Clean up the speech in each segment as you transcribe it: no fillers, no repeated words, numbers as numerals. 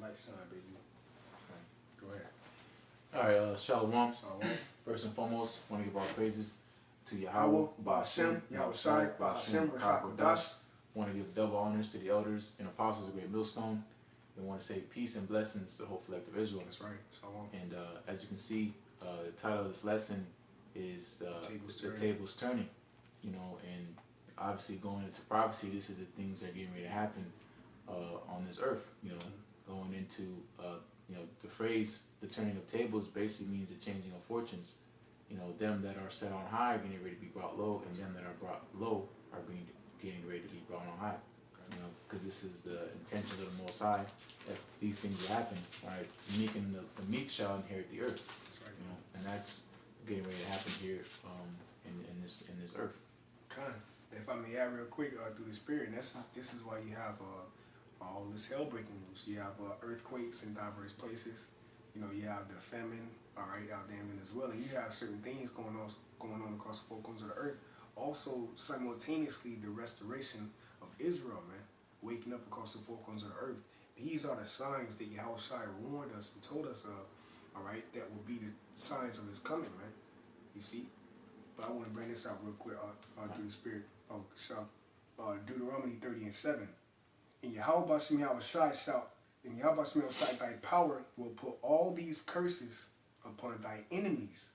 Light shine, baby. Go ahead. All right, Shalom. Shalom. First and foremost, want to give all praises to Yahawah, Yahawah, Hashem, Yahawashi, Hashem, Kodash. Want to give double honors to the elders and apostles of Great Millstone. We want to say peace and blessings to the whole collective Israel. That's right. Shalom. And as you can see, the title of this lesson is the tables turning. You know, and obviously going into prophecy, this is the things that are getting ready to happen on this earth. You know, going into you know, the phrase "the turning of tables" basically means the changing of fortunes. You know, them that are set on high are getting ready to be brought low, and them that are brought low are getting ready to be brought on high. You know, because this is the intention of the Most High that these things will happen. All right, the meek and the meek shall inherit the earth. That's right. You know, and that's getting ready to happen here in this earth. Kind. If I may add real quick through the spirit, and this is why you have all this hell breaking loose. You have earthquakes in diverse places. You know, you have the famine, all right, out there in Venezuela. You have certain things going on across the four corners of the earth. Also, simultaneously, the restoration of Israel, man, waking up across the four corners of the earth. These are the signs that YAHAWASHI warned us and told us of, all right, that will be the signs of his coming, man. You see? But I want to bring this out real quick through the spirit. Deuteronomy 30:7. And Yahweh shall, and Yahweh thy power will put all these curses upon thy enemies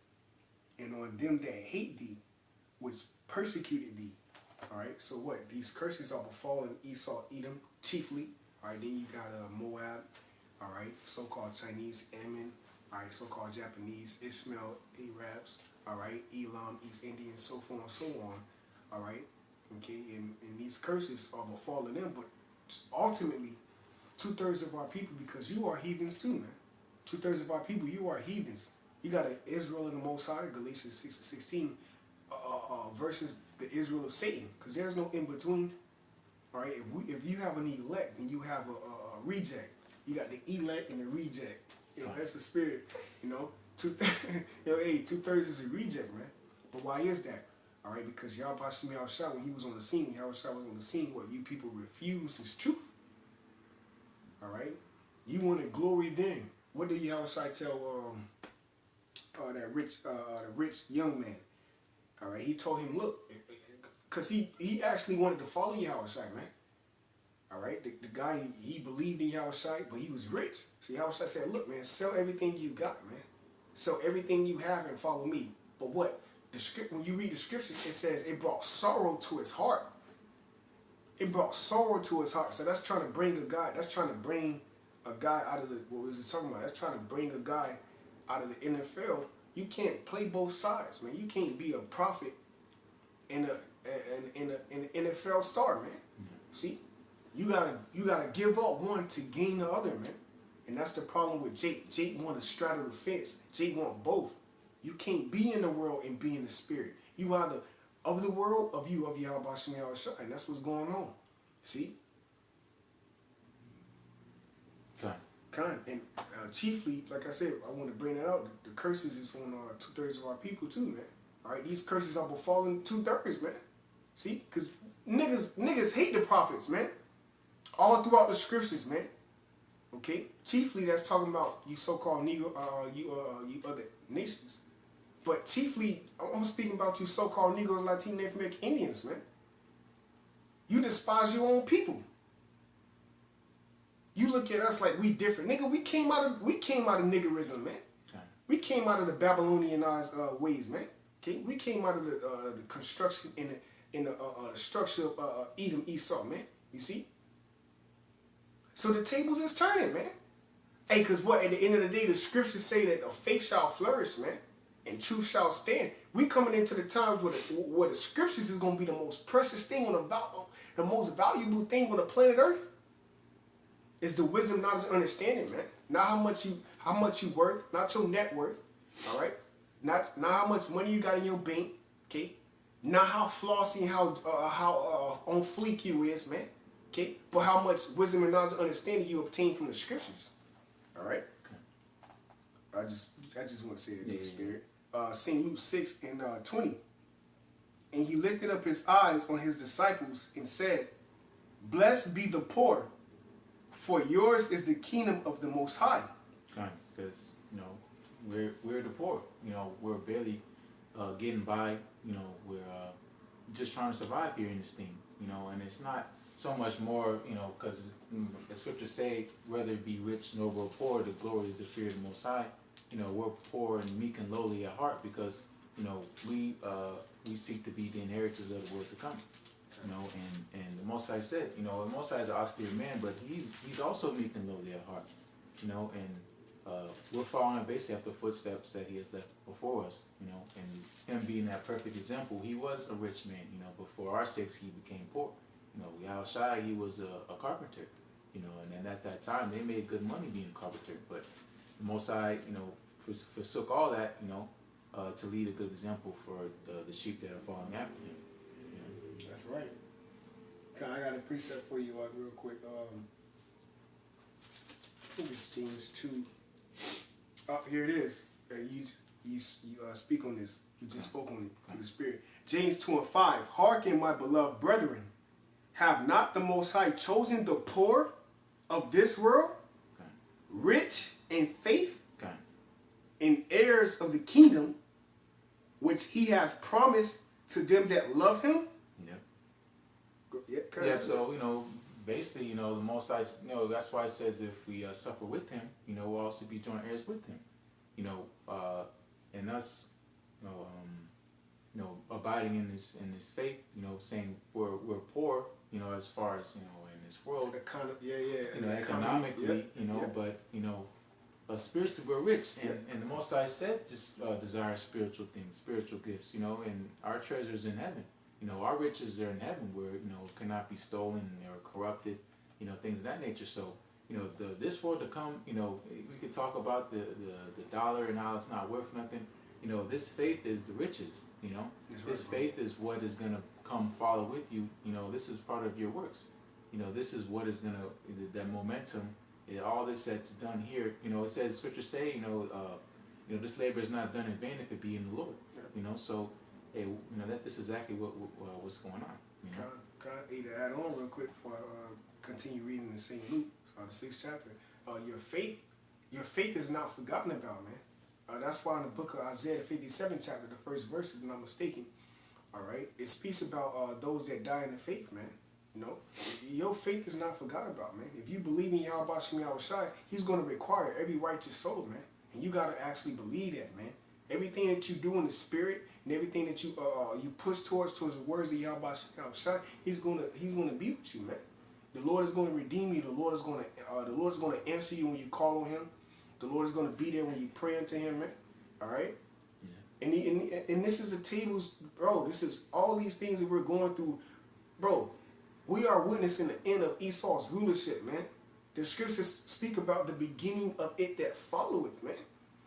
and on them that hate thee, which persecuted thee. All right, so what? These curses are befallen Esau, Edom, chiefly. All right, then you got Moab, all right, so-called Chinese, Ammon, all right, so-called Japanese, Ishmael, Arabs, all right, Elam, East Indians, so forth and so on, all right, okay, and these curses are befalling them, but ultimately, 2/3 of our people, because you are heathens too, man. 2/3 of our people, you are heathens. You got Israel of the Most High, Galatians 6:16, versus the Israel of Satan, because there's no in between. All right, if you have an elect and you have a reject, you got the elect and the reject. You know, that's the spirit. You know, 2/3 is a reject, man. But why is that? All right, because Yahawashi, when he was on the scene, Yahawashi was on the scene. What you people refuse his truth. All right, you wanted glory then. What did Yahawashi tell that rich young man? All right, he told him, look, because he actually wanted to follow Yahawashi, man. All right, the guy, he believed in Yahawashi, but he was rich. So Yahawashi said, look, man, sell everything you got, man. Sell everything you have and follow me. But what? When you read the scriptures, it says it brought sorrow to his heart. It brought sorrow to his heart. So that's trying to bring a guy. That's trying to bring a guy out of the. What was it talking about? That's trying to bring a guy out of the NFL. You can't play both sides, man. You can't be a prophet and an NFL star, man. See, you gotta give up one to gain the other, man. And that's the problem with Jake. Jake want to straddle the fence. Jake want both. You can't be in the world and be in the spirit. You either of the world, of Yahawashi, and that's what's going on. See? Kind. And chiefly, like I said, I want to bring that out. The curses is on 2/3 of our people too, man. All right, these curses are befalling 2/3, man. See? Because niggas hate the prophets, man. All throughout the scriptures, man. Okay? Chiefly, that's talking about you so-called Negro, you other nations. But chiefly, I'm speaking about you so-called Negroes, Latino, Native American Indians, man. You despise your own people. You look at us like we different. Nigga, we came out of niggerism, man. Okay. We came out of the Babylonianized ways, man. Okay? We came out of the construction in the structure of Edom, Esau, man. You see? So the tables is turning, man. Hey, because what, at the end of the day, the scriptures say that the faith shall flourish, man, and truth shall stand. We coming into the times where the scriptures is going to be the most precious thing the most valuable thing on the planet Earth. Is the wisdom, knowledge, and understanding, man. Not how much you worth, not your net worth, all right? Not how much money you got in your bank, okay? Not how flossy and how on fleek you is, man. Okay, but how much wisdom and knowledge and understanding you obtain from the scriptures. All right. Okay. I just want to say it in the spirit. St. Luke 6:20. And he lifted up his eyes on his disciples and said, "Blessed be the poor, For yours is the kingdom of the Most High. Because, you know, we're the poor. You know, we're barely getting by. You know, we're just trying to survive here in this thing. You know, and it's not so much more, you know, because the scriptures say, whether it be rich, noble, or poor, the glory is the fear of the Most High. You know, we're poor and meek and lowly at heart because, you know, we seek to be the inheritors of the world to come. You know, and the Most High said, you know, the Most High is an austere man, but he's also meek and lowly at heart. You know, and we're following basically after the footsteps that he has left before us. You know, and him being that perfect example, he was a rich man. You know, but for our sakes, he became poor. You know, YAHAWASHI, he was a carpenter. You know, and then at that time, they made good money being a carpenter. But the Most High, you know, forsook all that, you know, to lead a good example for the sheep that are following after him. You know? That's right. I got a precept for you real quick. I think it's James 2. Oh, here it is. You speak on this. You just spoke on it through the Spirit. James 2 and 5. Hearken, my beloved brethren. Have not the Most High chosen the poor of this world, rich in faith, and heirs of the kingdom, which he hath promised to them that love him? Yeah, so, you know, basically, you know, the Most High, you know, that's why it says if we suffer with him, you know, we'll also be joint heirs with him. You know, and us, you know, abiding in this faith, you know, saying we're poor, you know, as far as, you know, in this world, you know, economically, you know, but, you know, spiritually we're rich, and the Most High said just desire spiritual things, spiritual gifts, you know, and our treasures in heaven. You know, our riches are in heaven where, you know, cannot be stolen or corrupted, you know, things of that nature. So, you know, this world to come, you know, we could talk about the dollar and how it's not worth nothing. You know, this faith is the riches, you know. This faith is what is going to come follow with you. You know, this is part of your works. You know, this is what is going to, that momentum, all this that's done here. You know, it says, scriptures say, you know, this labor is not done in vain if it be in the Lord. You know, so, hey, you know, that's exactly what's going on. You know? Can I either add on real quick before I continue reading the St. Luke, the 6th chapter? Your faith is not forgotten about, man. That's why in the book of Isaiah, the 57th chapter, the first verse, if I'm not mistaken, all right, it speaks about those that die in the faith, man. You know, your faith is not forgotten about, man. If you believe in YAHAWASHI, he's going to require every righteous soul, man. And you got to actually believe that, man. Everything that you do in the spirit and everything that you push towards the words of YAHAWASHI, he's gonna be with you, man. The Lord is going to redeem you. The Lord is going to answer you when you call on him. The Lord is going to be there when you pray unto him, man. All right. Yeah. And this is the tables, bro. This is all these things that we're going through, bro. We are witnessing the end of Esau's rulership, man. The scriptures speak about the beginning of it that followeth, man.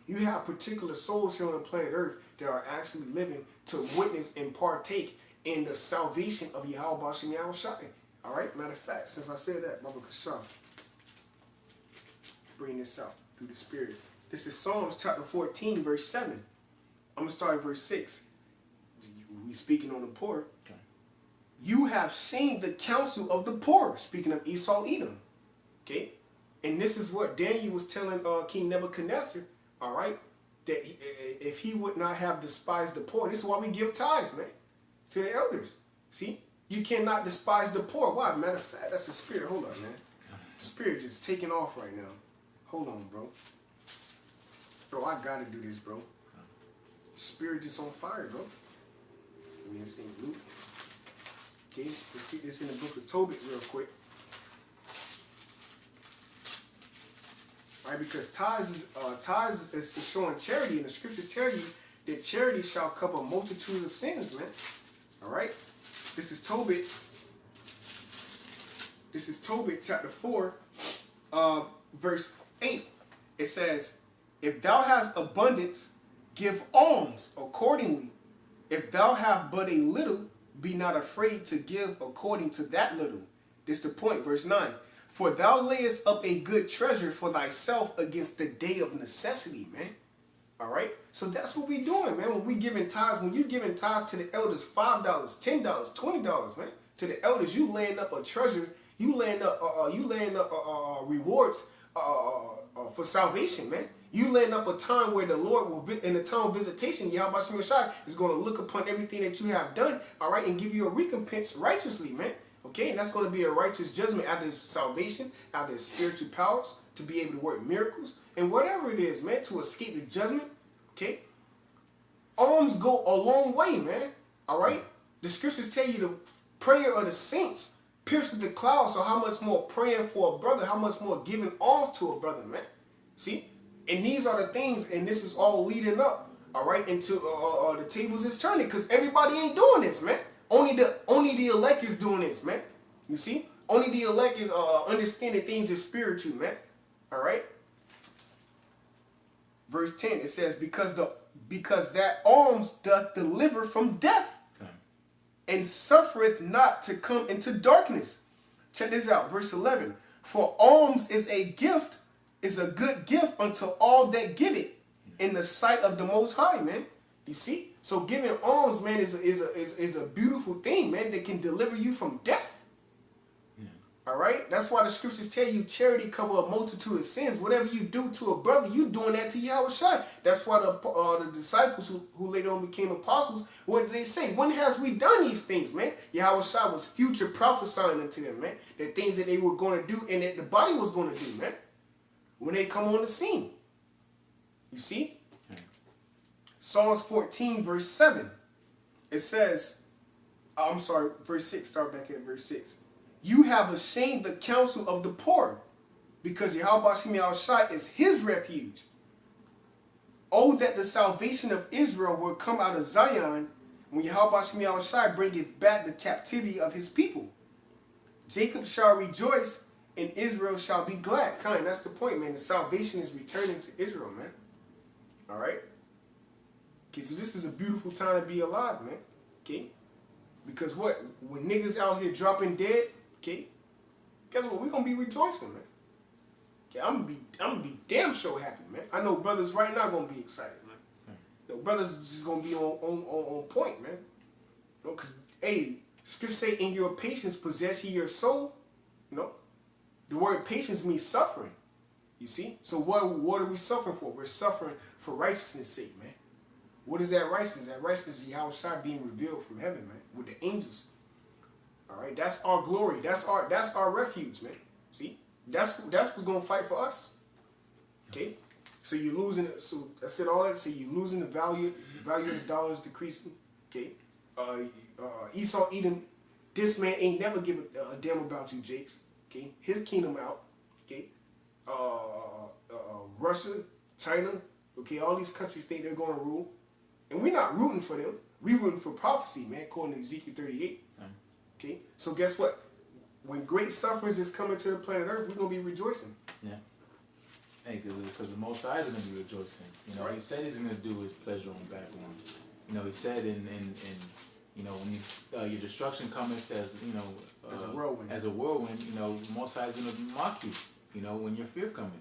You have particular souls here on the planet Earth that are actually living to witness and partake in the salvation of YAHAWASHI. All right? Matter of fact, since I said that, Baba Kashan, bring this out through the Spirit. This is Psalms chapter 14, verse 7. I'm going to start at verse 6. We speaking on the poor. Okay. You have seen the counsel of the poor, speaking of Esau, Edom. Okay? And this is what Daniel was telling King Nebuchadnezzar. All right, that if he would not have despised the poor, this is why we give tithes, man, to the elders. See, you cannot despise the poor. Why? Matter of fact, that's the Spirit. Hold on, man. The Spirit just taking off right now. Hold on, bro. Bro, I gotta do this, bro. The Spirit just on fire, bro. Let me see Luke. Okay, let's get this in the book of Tobit real quick. Right, because tithes is showing charity, and the scriptures tell you that charity shall cover a multitude of sins, man. All right, this is Tobit. This is Tobit chapter 4, verse 8. It says, "If thou hast abundance, give alms accordingly. If thou have but a little, be not afraid to give according to that little." This is the point, verse 9. "For thou layest up a good treasure for thyself against the day of necessity," man. All right? So that's what we doing, man. When we giving tithes, when you giving tithes to the elders, $5, $10, $20, man. To the elders, you laying up a treasure. You laying up rewards for salvation, man. You laying up a time where the Lord will, in the time of visitation, YAHAWASHI is going to look upon everything that you have done, all right, and give you a recompense righteously, man. Okay, and that's going to be a righteous judgment after his salvation, after his spiritual powers, to be able to work miracles, and whatever it is, man, to escape the judgment, okay? Alms go a long way, man, all right? The scriptures tell you the prayer of the saints pierces the clouds, so how much more praying for a brother, how much more giving alms to a brother, man? See? And these are the things, and this is all leading up, all right, into the tables is turning, because everybody ain't doing this, man. Only the elect is doing this, man. You see? Only the elect is understanding things is spiritual, man. All right? Verse 10, it says, because that alms doth deliver from death, and suffereth not to come into darkness. Check this out, verse 11. For alms is a gift, is a good gift unto all that give it in the sight of the Most High, man. You see? So giving alms, man, is a beautiful thing, man, that can deliver you from death. Yeah. All right? That's why the scriptures tell you charity cover a multitude of sins. Whatever you do to a brother, you doing that to YAHAWASHI. That's why the disciples who later on became apostles, what did they say? When has we done these things, man? YAHAWASHI was future prophesying unto them, man. The things that they were going to do and that the body was going to do, man, when they come on the scene. You see? Psalms 14, verse 7. It says, I'm sorry, verse 6, start back at verse 6. You have ashamed the counsel of the poor, because YAHAWASHI is his refuge. Oh, that the salvation of Israel will come out of Zion, when YAHAWASHI bringeth back the captivity of his people. Jacob shall rejoice, and Israel shall be glad. Kind, that's the point, man. The salvation is returning to Israel, man. All right? Okay, so this is a beautiful time to be alive, man. Okay? Because what? When niggas out here dropping dead, okay, guess what? We're going to be rejoicing, man. Okay, I'm gonna be damn sure happy, man. I know brothers right now going to be excited, man. The brothers just going to be on point, man. You know, because, hey, scripture say, in your patience possess ye your soul. You know? The word patience means suffering. You see? So what are we suffering for? We're suffering for righteousness' sake, man. What is that righteousness? That righteousness is YAHAWASHI being revealed from heaven, man, with the angels. All right, that's our glory. That's our refuge, man. See, that's what's gonna fight for us. Okay, so you're losing it. So I said all that. So you're losing the value. The value of the dollar is decreasing. Okay, Esau, Edom, this man ain't never give a damn about you, Jakes. Okay, his kingdom out. Okay, Russia, China. Okay, all these countries think they're gonna rule. And we're not rooting for them. We're rooting for prophecy, man, according to Ezekiel 38. Okay? So guess what? When great sufferings is coming to the planet Earth, we're going to be rejoicing. Yeah. Hey, because the Most High is going to be rejoicing. You know, right. He said he's going to do his pleasure on Babylon. You know, he said in you know, when your destruction cometh as, you know, as a whirlwind, you know, the Most High is going to mock you, you know, when your fear cometh.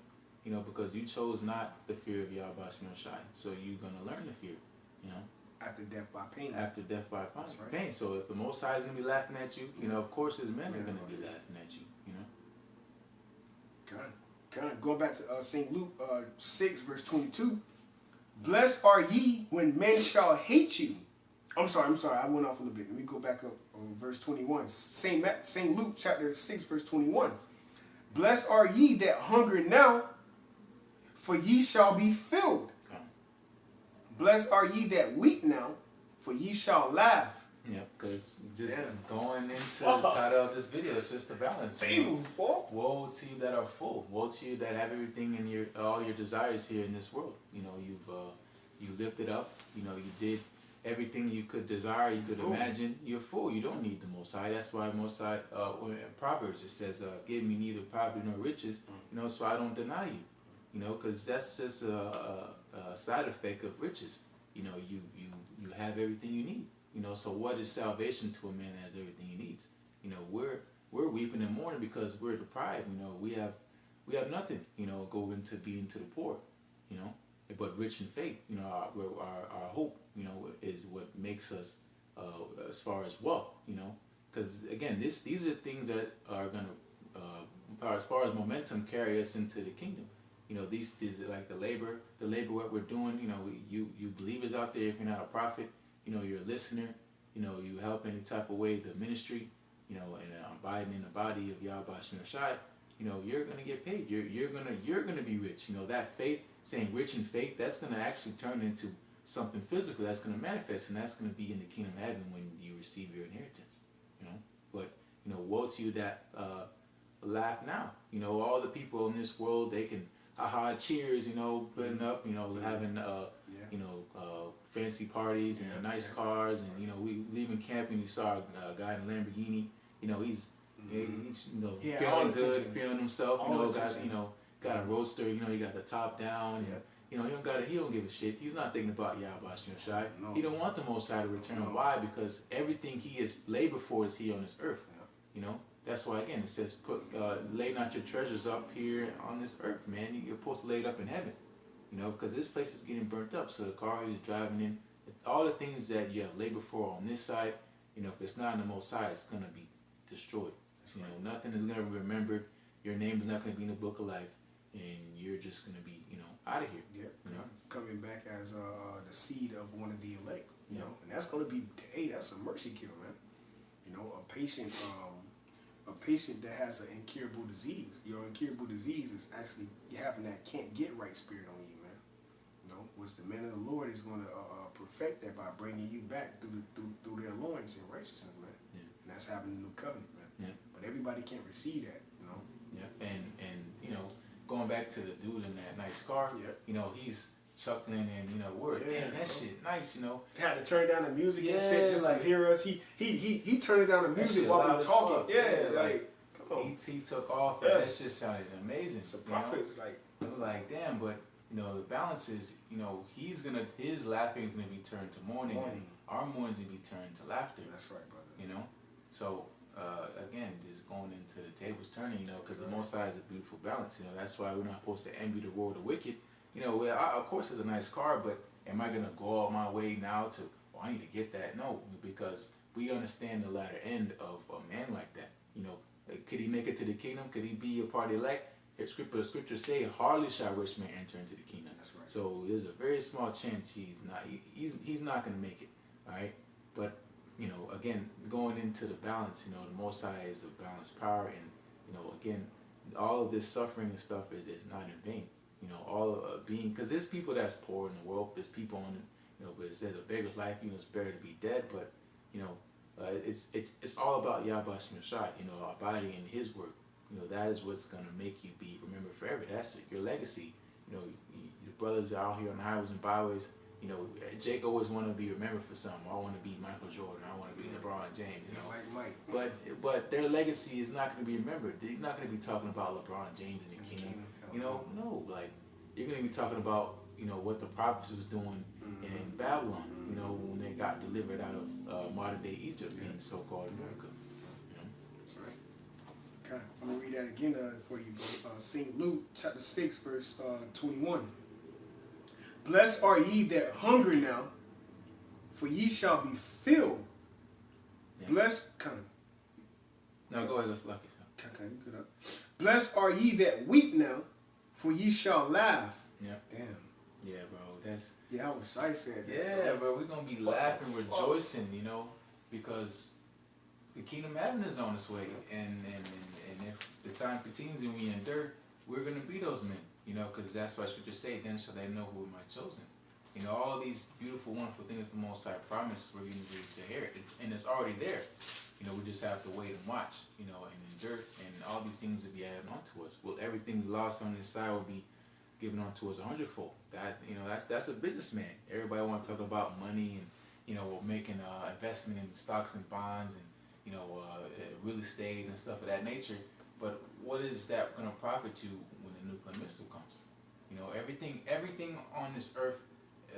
You know, because you chose not the fear of YAHAWASHI. So you're going to learn the fear. You know, after death by pain. After death by pain. Right. Pain. So if the Most High is gonna be laughing at you, you know, of course his men are gonna be laughing at you. You know. Kind. Going back to St. Luke 6 verse 22. Blessed are ye when men shall hate you. I'm sorry. I went off a little bit. Let me go back up on verse 21. St. Luke chapter 6 verse 21. Blessed are ye that hunger now, for ye shall be filled. Blessed are ye that weep now, for ye shall laugh. Yeah, because just going into the title of this video, it's just a balance. Tables, boy. Woe to you that are full. Woe to you that have everything in all your desires here in this world. You know, you lifted up. You know, you did everything you could desire, you could imagine. You're full. You don't need the Most High. That's why Most High, in Proverbs, it says, give me neither poverty nor riches, you know, so I don't deny you. You know, because that's just a side effect of riches. You know, you have everything you need. You know, so what is salvation to a man that has everything he needs? You know, we're weeping and mourning because we're deprived. You know, we have nothing. You know, going to being to the poor. You know, but rich in faith. You know, our hope. You know, is what makes us as far as wealth. You know, because again, these are things that are gonna as far as momentum, carry us into the kingdom. You know, these like the labor what we're doing. You know, you believers out there, if you're not a prophet, you know, you're a listener. You know, you help any type of way the ministry. You know, and abiding in the body of YAHAWASHI. You know, you're gonna get paid. You're gonna be rich. You know, that faith, saying rich in faith, that's gonna actually turn into something physical. That's gonna manifest, and that's gonna be in the kingdom of heaven when you receive your inheritance. You know, but you know, woe to you that laugh now. You know, all the people in this world, they can cheers. You know, putting up. You know, having you know, fancy parties and nice cars, and you know, we leaving camping. You saw a guy in a Lamborghini. You know, he's you know, feeling good, feeling himself. You know, got a roadster. You know, he got the top down. And, you know, he don't give a shit. He's not thinking about YAHAWASHI. No. He don't want the Most High to return. No. Why? Because everything he has labored for is here on this earth. You know, that's why again it says, lay not your treasures up here on this earth, man. You're supposed to lay it up in heaven. You know, because this place is getting burnt up. So the car he's driving in, all the things that you have labored for on this side, you know, if it's not in the Most High, it's gonna be destroyed. That's you know, nothing is gonna be remembered. Your name is not gonna be in the book of life, and you're just gonna be, you know, out of here. Yeah, you know? Coming back as the seed of one of the elect. You know, and that's gonna be, hey, that's a mercy kill, man. You know, a patient that has an incurable disease. Your incurable disease is actually having that can't get right spirit on you, man. You know, which the man of the Lord is gonna perfect that by bringing you back through their loins in righteousness, man. Yeah. And that's having a new covenant, man. Yeah. But everybody can't receive that, you know. Yeah. And you know, going back to the dude in that nice car, you know, he's chuckling and, you know, damn, that shit nice, you know. Had to turn down the music and shit just like, to hear us. He turned down the music while we talking. Like come on. He took off and that shit sounded amazing. It's a prophet's like damn, but you know, the balance is, you know, his laughing is gonna be turned to mourning. And our mourning is gonna be turned to laughter. That's right, brother. You know? So again, just going into the tables turning, you know, because the Most High is a beautiful balance. You know, that's why we're not supposed to envy the world of the wicked. You know, of course it's a nice car, but am I going to go out my way now to, I need to get that? No, because we understand the latter end of a man like that. You know, could he make it to the kingdom? Could he be a part of the elect? The scriptures say, hardly shall rich man enter into the kingdom. That's right. So there's a very small chance he's not going to make it, all right? But, you know, again, going into the balance, you know, the Most High is a balanced power, and, you know, again, all of this suffering and stuff is not in vain. You know, all being, because there's people that's poor in the world. There's people on, you know, but it says a beggar's life, you know, it's better to be dead. But, you know, it's all about YAHAWASHI, you know, abiding in His word. You know, that is what's gonna make you be remembered forever. That's your legacy. You know, your brothers out here on the highways and byways. You know, Jake always want to be remembered for something. I want to be Michael Jordan. I want to be LeBron James. You know, Mike. But their legacy is not going to be remembered. They're not going to be talking about LeBron James in the kingdom. You know, no. Like, you're going to be talking about, you know, what the prophets was doing in Babylon. You know, when they got delivered out of modern day Egypt in so-called America. You know? That's right. Okay, I'm gonna read that again for you, bro. St. Luke chapter 6, verse 21. Blessed are ye that hunger now, for ye shall be filled. Yeah. Blessed, No, go ahead, let's lucky. Okay, you good up. Blessed are ye that weep now, for ye shall laugh. Yeah. Damn. Yeah, bro, that's... I said that. Yeah, bro, we're going to be laughing, rejoicing, you know, because the kingdom of heaven is on its way. And if the time continues and we endure, we're going to be those men. You know, because that's why Scripture say, then shall they know who am I chosen. You know, all these beautiful, wonderful things the Most High promised we're going to hear. And it's already there. You know, we just have to wait and watch, you know, and endure. And all these things will be added onto us. Well, everything we lost on this side will be given onto us 100-fold. That, you know, that's a businessman. Everybody want to talk about money and, you know, making investment in stocks and bonds and, you know, real estate and stuff of that nature. But what is that going to profit you when the nuclear missile comes? You know, everything on this earth,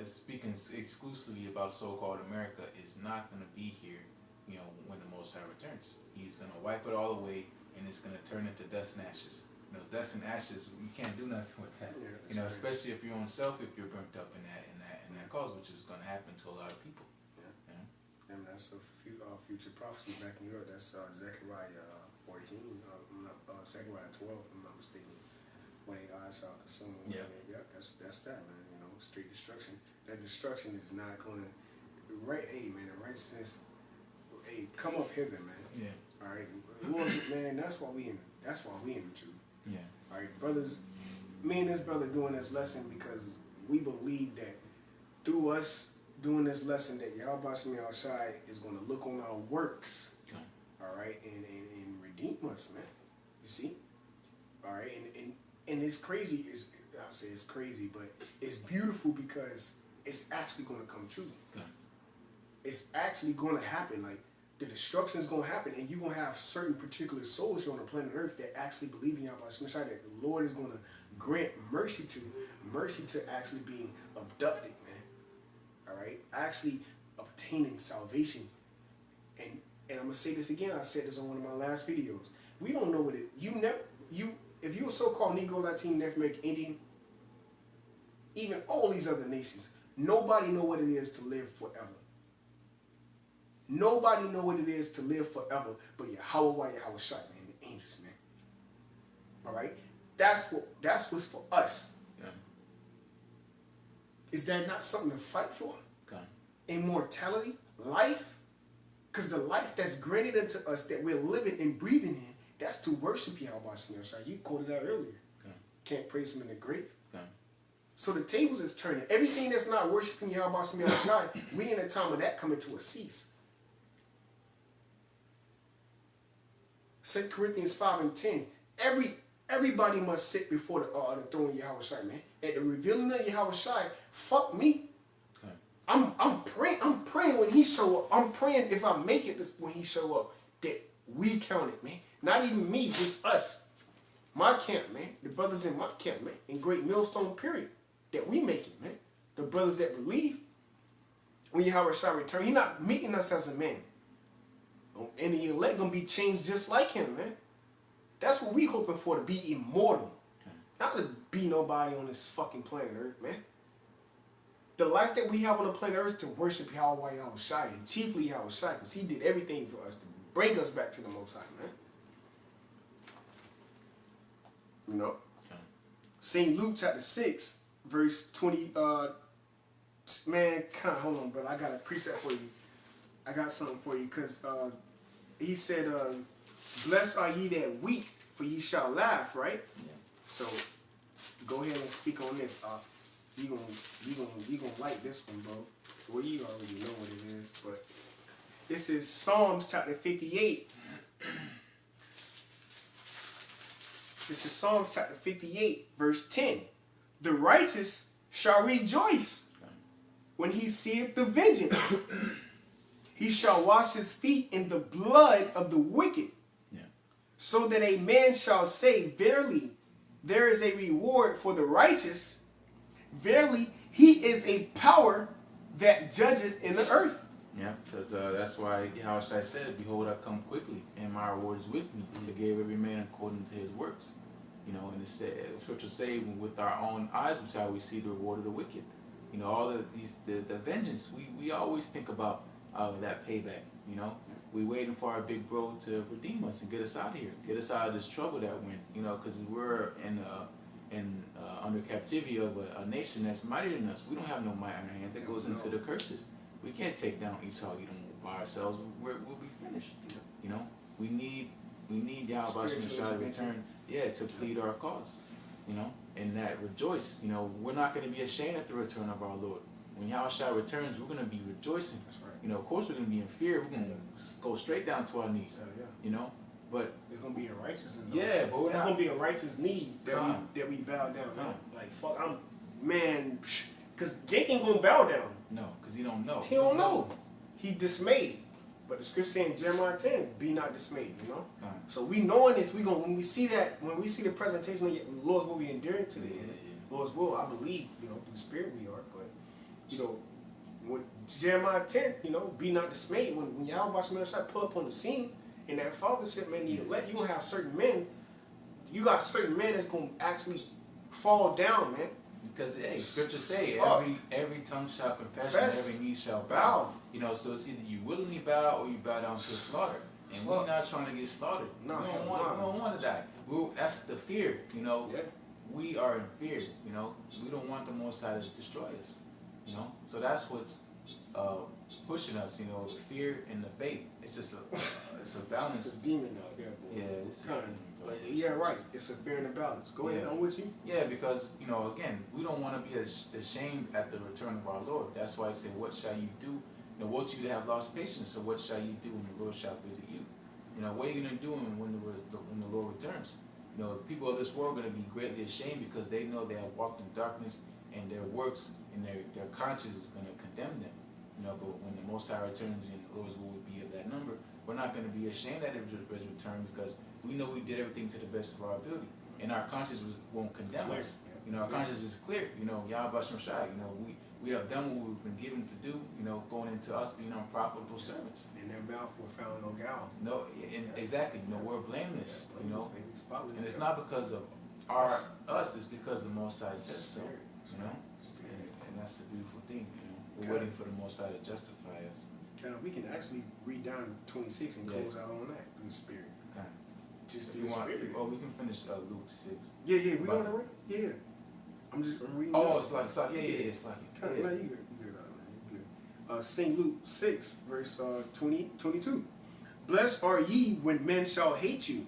speaking exclusively about so-called America, is not going to be here, you know, when the Most High returns. He's going to wipe it all away, and it's going to turn into dust and ashes. You know, dust and ashes, you can't do nothing with that. Yeah, you know, especially if your own self, if you're burnt up in that cause, which is going to happen to a lot of people. Yeah. You know? And that's a future prophecy back in Europe. That's Zechariah 14, Zechariah 12, if I'm not mistaken. When they eyes shall consume. Yeah. That's that, man. You know, straight destruction. That destruction is not gonna right. Hey, man, the righteousness. Hey, come up hither, man. Yeah. All right, Lord, man. That's why we in. That's why we in the truth. Yeah. All right, brothers. Me and this brother doing this lesson because we believe that through us doing this lesson that YAHAWASHI is going to look on our works. Okay. All right, and redeem us, man. You see. All right, and it's crazy. I say it's crazy, but it's beautiful because it's actually going to come true. Okay. It's actually going to happen. Like the destruction is going to happen, and you're going to have certain particular souls here on the planet Earth that actually believe in YAHAWASHI, that the Lord is going to grant mercy to actually being abducted, man. All right, actually obtaining salvation. And I'm gonna say this again. I said this on one of my last videos. We don't know what it. If you're a so-called Negro, Latino, Native American, Indian, even all these other nations, nobody know what it is to live forever. Nobody know what it is to live forever, but YAHAWASHI, man, the angels, man. All right, that's what's for us. Yeah. Is that not something to fight for? Okay. Immortality, life, because the life that's granted unto us that we're living and breathing in, that's to worship YAHAWASHI. You quoted that earlier. Okay. Can't praise him in the grave. Okay. So the tables is turning. Everything that's not worshiping YAHAWASHI, we in a time of that coming to a cease. 2 Corinthians 5 and 10. Everybody must sit before the throne of YAHAWASHI, man. At the revealing of YAHAWASHI, fuck me. Okay. I'm praying when he show up. I'm praying if I make it when he show up that we count it, man. Not even me, just us. My camp, man. The brothers in my camp, man. In Great Millstone, period. That we make it, man. The brothers that believe when YAHAWASHI return, he not meeting us as a man. And the elect gonna be changed just like him, man. That's what we hoping for, to be immortal. Okay. Not to be nobody on this fucking planet Earth, man. The life that we have on the planet Earth to worship YAHAWASHI, and chiefly YAHAWASHI, because he did everything for us to bring us back to the Most High, man. You know? Okay. St. Luke chapter 6, verse 20, man, hold on, brother. I got a precept for you. I got something for you, because he said, blessed are ye that weep, for ye shall laugh, right? Yeah. So go ahead and speak on this. You gonna like this one, bro. Well, you already know what it is, but this is Psalms chapter 58. This is Psalms chapter 58, verse 10. The righteous shall rejoice when he seeth the vengeance. He shall wash his feet in the blood of the wicked. Yeah. So that a man shall say, verily, there is a reward for the righteous. Verily, he is a power that judgeth in the earth. Yeah, because that's why YAHAWASHI said, behold, I come quickly, and my reward is with me, to give every man according to his works. You know, and it said, Scripture say, with our own eyes, which how we see the reward of the wicked. You know, all of these, the vengeance, we always think about that payback, you know. We waiting for our big bro to redeem us and get us out of here, get us out of this trouble that we're in, you know, because we're under captivity of a nation that's mightier than us. We don't have no might on our hands. That goes into the curses. We can't take down Esau, by ourselves. We'll be finished. You know, we need YAHAWASHI to return, to plead our cause, you know, and that rejoice. You know, we're not going to be ashamed at the return of our Lord. When YAHAWASHI returns, we're going to be rejoicing. That's right. You know, of course, we're going to be in fear. We're going to go straight down to our knees. You know, but it's going to be a righteous. But it's going to be a righteous need that we bow down. Like fuck, because Jake ain't going to bow down. No, because he don't know. He don't know. He dismayed. But the scripture saying Jeremiah 10, be not dismayed. You know. So we knowing this, when we see the presentation of the Lord's will, we enduring to the end. Lord's will, I believe, you know, through the Spirit we are, but. You know, when Jeremiah 10, you know, be not dismayed. When YAHAWASHI pull up on the scene in that fathership, man, the elect, you're going to have certain men. You got certain men that's going to actually fall down, man. Because, Scripture say, every tongue shall confess and every knee shall bow. You know, so it's either you willingly bow or you bow down to the slaughter. And we're not trying to get slaughtered. No, we don't want to die. That's the fear, you know. Yeah. We are in fear, you know. We don't want the Most High to destroy us, you know. So that's what's pushing us, you know, the fear and the faith. It's just it's a balance. It's a demon out there, boy. Yeah, it's kind of. But yeah, right. It's a fear and a balance. Go ahead, I'm with you. Yeah, because, you know, again, we don't want to be ashamed at the return of our Lord. That's why I say, what shall you do? You know, woe to you to have lost patience, so what shall you do when the Lord shall visit you? You know, what are you going to do when the Lord returns? You know, people of this world are going to be greatly ashamed because they know they have walked in darkness and their works and their conscience is going to condemn them. You know, but when the Most High returns and the Lord's will be of that number, we're not going to be ashamed at his return because we know we did everything to the best of our ability. And our conscience won't condemn us. You know, our conscience is clear. You know, YAHAWASHI, you know, we have done what we've been given to do, you know, going into us being unprofitable servants. In their mouth were found no guile. No, exactly. You know, we're blameless, you know. And it's not because of us, it's because the Most High says so, you know. And that's the beautiful thing, you know. We're waiting for the Most High to justify us. We can actually read down 26 and close out on that through the Spirit. Just through the Spirit. Oh, we can finish Luke 6. Yeah, we on the right? Yeah. I'm reading. Oh, it's like, it's like. No, you good, you good. St. Luke 6, verse 22. Blessed are ye when men shall hate you,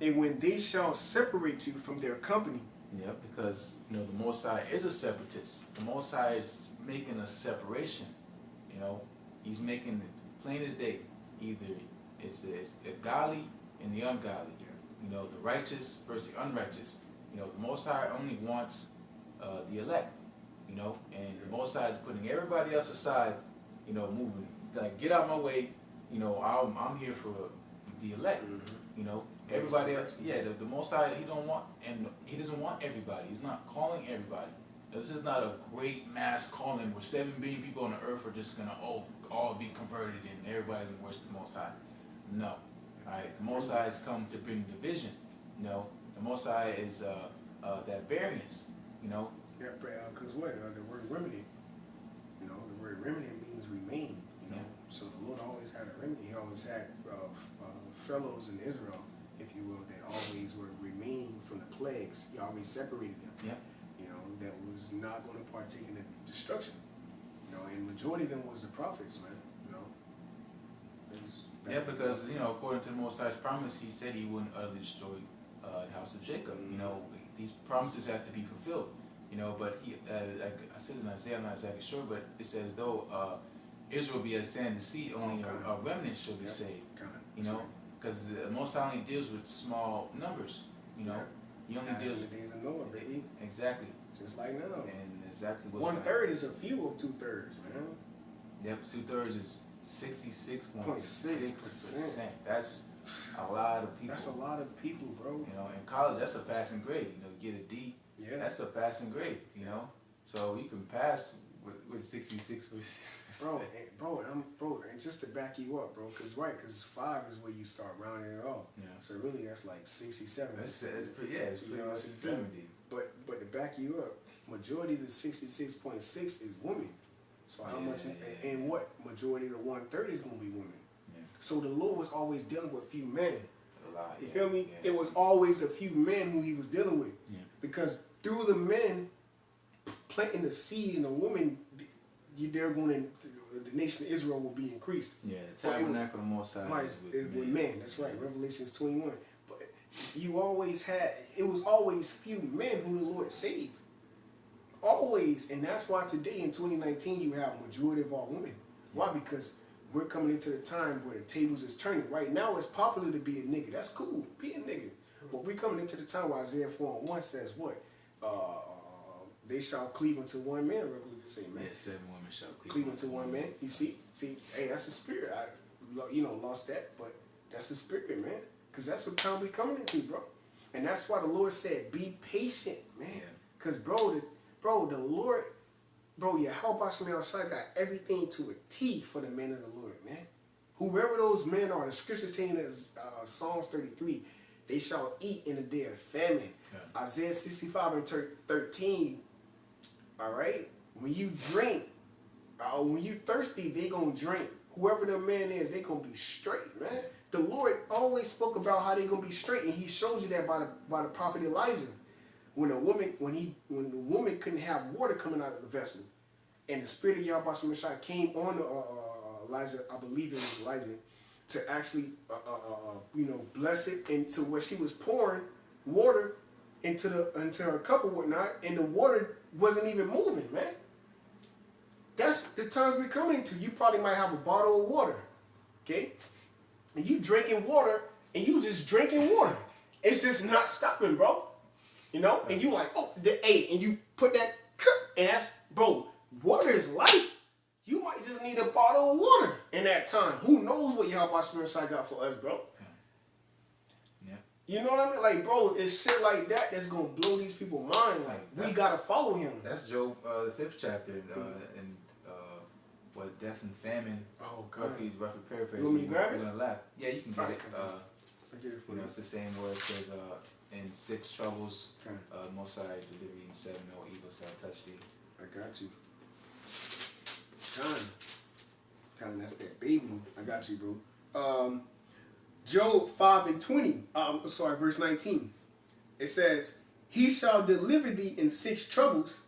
and when they shall separate you from their company. Yeah, because, you know, the Most High is a separatist. The Most High is making a separation. You know, he's making it plain as day. Either it's the godly and the ungodly. You know, the righteous versus the unrighteous. You know, the Most High only wants the elect. You know, and the Most High is putting everybody else aside. You know, moving like, get out my way. You know, I'm here for the elect. You know, everybody else. Yeah, the Most High, he doesn't want everybody. He's not calling everybody. This is not a great mass calling where 7 billion people on the earth are just gonna all be converted and everybody's gonna worship the Most High. No. Alright, the Most High has come to bring division. You know, the Most High is that variance, you know. Yeah, because what? The word remedy. You know, the word remedy means remain. You know, so the Lord always had a remedy. He always had fellows in Israel, if you will, that always were remaining from the plagues. He always separated them. Yeah. You know, that was not going to partake in the destruction. You know, and majority of them was the prophets, man. You know. Yeah, because, you know, according to the Most High's promise, he said he wouldn't utterly destroy the house of Jacob. You know, these promises have to be fulfilled. You know, but like I said in Isaiah, I'm not exactly sure, but it says though Israel be as sand and sea, only a remnant shall be saved. You know, because the Most High only deals with small numbers. You know, he only deals with the days of Noah, baby. Exactly. Just like now. And exactly what's 1/3 is a few of 2/3, man. Yep, 2/3 is 66.6%. That's a lot of people. That's a lot of people, bro. You know, in college, that's a passing grade. You know, you get a D. Yeah. That's a passing grade. You know, so you can pass with 66%. Bro, and just to back you up, bro, because 5 is where you start rounding it off. Yeah. So really, that's like 67. It's pretty much 70. But to back you up, majority of the 66.6 is women. So how much? And what majority of the 1/3 is gonna be women. Yeah. So the Lord was always dealing with few men. A lot. You feel me? Yeah. It was always a few men who he was dealing with. Yeah. Because through the men planting the seed in the woman, they're going to, the nation of Israel will be increased. Yeah, the tabernacle of Most High is with men. That's right. Revelations 21. But you always had, it was always few men who the Lord saved. Always. And that's why today in 2019 you have a majority of all women. Why? Because we're coming into the time where the tables is turning. Right now it's popular to be a nigga. That's cool. Be a nigga. But we're coming into the time where Isaiah 4:1 says what? They shall cleave unto one man. Revelation say, man. Yeah, 7 women shall cleave unto one man. You see, hey, that's the spirit. I lost that, but that's the spirit, man. Because that's what time we coming into, bro. And that's why the Lord said, be patient, man. Because, the Lord, YAHAWASHI got everything to a T for the men of the Lord, man. Whoever those men are, the scripture saying as Psalms 33, they shall eat in the day of famine. Yeah. Isaiah 65:13. All right? When you drink, when you thirsty, they gonna drink whoever the man is, they gonna be straight, man. The Lord always spoke about how they gonna be straight, and He shows you that by the prophet Elijah, when the woman couldn't have water coming out of the vessel, and the spirit of Yahawah came on Elijah, I believe it was Elijah, to actually bless it into where she was pouring water into her cup or whatnot, and the water wasn't even moving, man. That's the times we're coming to. You probably might have a bottle of water, okay? And you drinking water, and you just drinking water. It's just not stopping, bro. You know? And you like, oh, and you put that cup, and that's, bro, water is life. You might just need a bottle of water in that time. Who knows what Yahawah got for us, bro? Yeah. You know what I mean? Like, bro, it's shit like that that's going to blow these people's mind. Like, we got to follow him. That's Job, the 5th chapter, and what death and famine. Oh, God. Roughly paraphrase. You want me to grab it? You're going to laugh. Yeah, you can get it. I get it for you. It's the same word. It says, in 6 troubles, Most High delivered in 7, no evil shall touch thee. I got you. Kind, that's that baby. I got you, bro. Job 5:20. Verse 19. It says, He shall deliver thee in 6 troubles,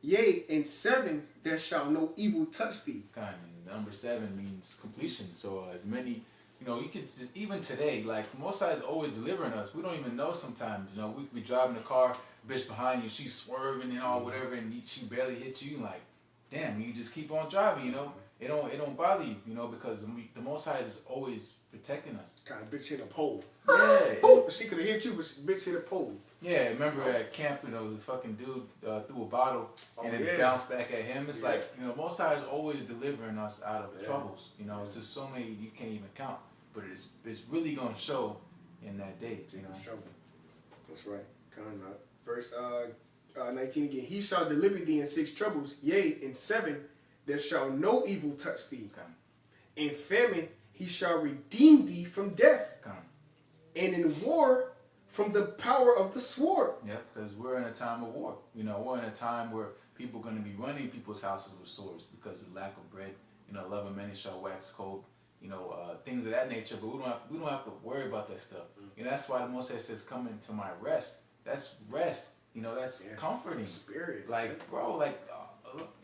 yea, in 7 there shall no evil touch thee. God, and number 7 means completion. So as many, you could just, even today, like Most High is always delivering us. We don't even know sometimes. We driving the car, bitch behind you, she's swerving and all whatever, and she barely hits you. Like, damn, you just keep on driving, It don't bother you, because the Most High is always protecting us. Kind of bitch hit a pole. Yeah. Boom! She could have hit you, but bitch hit a pole. Yeah, remember at camp, the fucking dude threw a bottle and it bounced back at him. It's like, Most High is always delivering us out of troubles. It's just so many you can't even count. But it's really gonna show in that day. Trouble. That's right. Kind of. Verse 19 again. He shall deliver thee in 6 troubles, yea, in 7 there shall no evil touch thee. Okay. In famine he shall redeem thee from death. Okay. And in war from the power of the sword. Yeah, because we're in a time of war. We're in a time where people are going to be running people's houses with swords because of lack of bread. Love of many shall wax cold. Things of that nature. But we don't have to worry about that stuff. That's why the Most High says, "Come into my rest." That's rest. That's comforting. Spirit. Like, bro,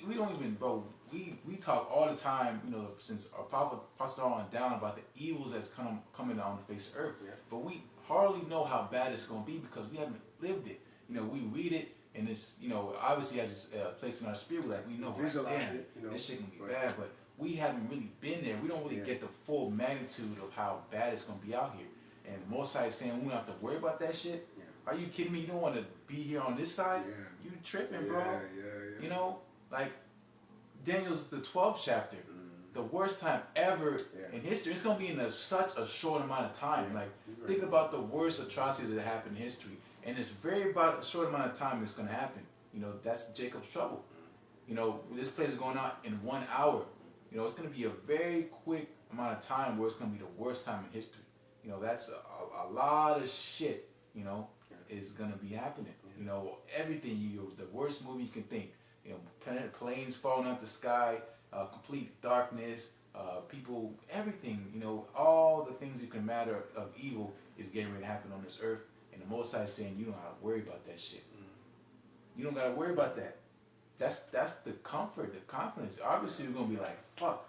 we don't even, bro. We talk all the time, since our prophet passed on down about the evils that's coming on the face of earth. Yeah. But we hardly know how bad it's going to be because we haven't lived it. We read it, and it's, obviously has a place in our spirit. Like, we know, visualize it, this shit can be bad, but we haven't really been there. We don't really get the full magnitude of how bad it's going to be out here. And Most High is saying we don't have to worry about that shit. Yeah. Are you kidding me? You don't want to be here on this side? Yeah. You tripping, bro. Yeah. Like Daniel's the 12th chapter. The worst time ever in history. It's going to be in such a short amount of time. Like, thinking about the worst atrocities that happened in history. And it's about a short amount of time it's going to happen. That's Jacob's trouble. This place is going out in 1 hour. It's going to be a very quick amount of time where it's going to be the worst time in history. That's a lot of shit, is going to be happening. Everything, the worst movie you can think. Planes falling out the sky, complete darkness, people, everything, all the things you can matter of evil is getting ready to happen on this earth. And the Most High is saying you don't have to worry about that shit. You don't got to worry about that. That's the comfort, the confidence. Obviously, we're going to be like, fuck,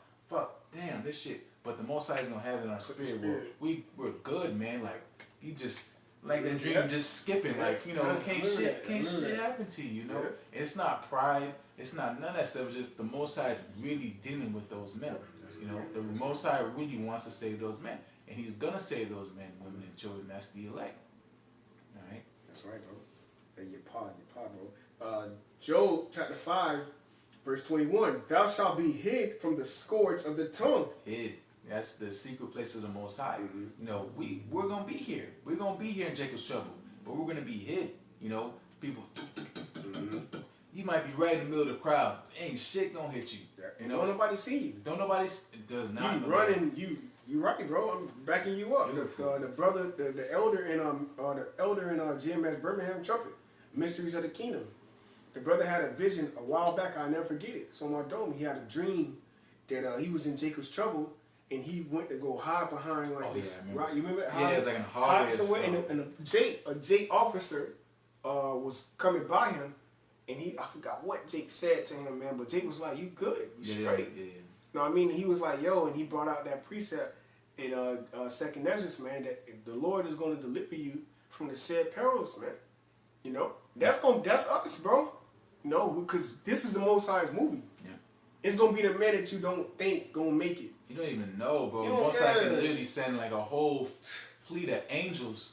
damn, this shit. But the Most High is going to have it in our spirit. We're good, man. Like, you just, like the dream just skipping. Like, can't shit happen to you, And it's not pride. It's not none of that stuff. It's just the Most High really dealing with those men. The Most High really wants to save those men. And he's going to save those men, women, and children. That's the elect. All right? That's right, bro. Hey, your pod, bro. Job chapter 5, verse 21. Thou shalt be hid from the scourge of the tongue. Hid. That's the secret place of the Most High. We're going to be here. We're going to be here in Jacob's trouble. But we're going to be hid. People, you might be right in the middle of the crowd. Ain't shit going to hit you. Don't nobody see you. Don't nobody, does not. You running, you right, bro. I'm backing you up. The brother, the elder in GMS Birmingham Trumpet, Mysteries of the Kingdom. The brother had a vision a while back. I'll never forget it. So on my dome, he had a dream that he was in Jacob's trouble and he went to go hide behind like this. Yeah, Right? You remember that? Yeah, it was like in a hallway somewhere, and a Jake officer was coming by him, and I forgot what Jake said to him, man. But Jake was like, "You good? You straight?" Yeah. You know what I mean? He was like, "Yo," and he brought out that precept in Second Ezra, man, that the Lord is going to deliver you from the said perils, man. You know, that's us, bro. You know, because this is the Most High's movie. Yeah. It's gonna be the man that you don't think gonna make it. You don't even know, bro. Most High can literally send like a whole fleet of angels